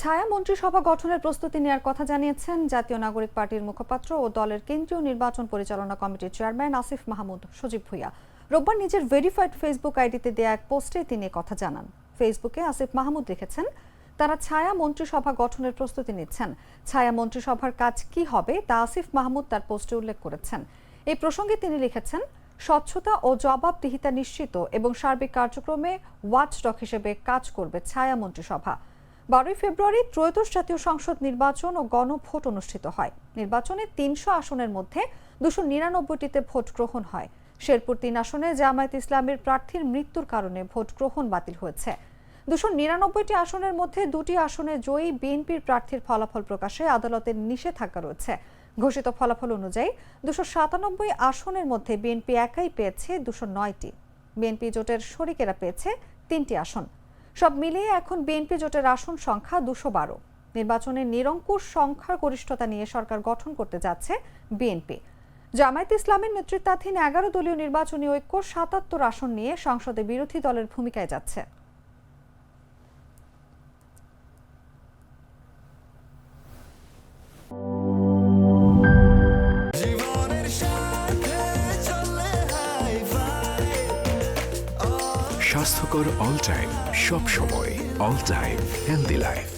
ছায়া মন্ত্রিসভা গঠনের প্রস্তুতি নেওয়ার কথা জানিয়েছেন জাতীয় নাগরিক পার্টির মুখপাত্র ও দলের কেন্দ্রীয় নির্বাচন পরিচালনা কমিটির চেয়ারম্যান আসিফ মাহমুদ সজীব ভুঁইয়া। রোববার নিজের ভেরিফাইড ফেসবুক আইডিতে দেয়া এক পোস্টে তিনি কথা জানান। ফেসবুকে আসিফ মাহমুদ লিখেছেন, তারা ছায়া মন্ত্রিসভা গঠনের প্রস্তুতি নিচ্ছেন। ছায়া মন্ত্রিসভার কাজ কি হবে তা আসিফ মাহমুদ তার পোস্টে উল্লেখ করেছেন। এই প্রসঙ্গে তিনি লিখেছেন, স্বচ্ছতা ও জবাবদিহিতা নিশ্চিত এবং সার্বিক কার্যক্রমে ওয়াচডগ হিসেবে কাজ করবে ছায়া মন্ত্রিসভা। 12 ফেব্রুয়ারি ত্রয়োদশ জাতীয় সংসদ নির্বাচন ও গণভোট অনুষ্ঠিত হয়। নির্বাচনে 300 আসনের মধ্যে 299টিতে ভোট গ্রহণ হয়। শেরপুর 3 আসনে জামায়াত ইসলামের প্রার্থীর মৃত্যুর কারণে ভোট গ্রহণ বাতিল হয়েছে। 299টি আসনের মধ্যে 2টি আসনে জয়ী বিএনপির প্রার্থীর ফলাফল প্রকাশে আদালতের নিষেধাজ্ঞা রয়েছে। ঘোষিত ফলাফল অনুযায়ী 297 আসনের মধ্যে বিএনপি একাই পেয়েছে 209টি। বিএনপি জোটের শরিকেরা পেয়েছে 3টি আসন। সব মিলিয়ে এখন বিএনপি জোটের আসন সংখ্যা 212। নির্বাচনে নিরঙ্কুশ সংখ্যাগরিষ্ঠতা নিয়ে সরকার গঠন করতে যাচ্ছে বিএনপি। জামায়াত ইসলামের নেতৃত্বাধীন 11 দলীয় নির্বাচনী ঐক্য 77 আসন নিয়ে সংসদে বিরোধী দলের ভূমিকায় যাচ্ছে। স্বাস্থ্যকর অল টাইম, সব সময় অল টাইম হেলদি লাইফ।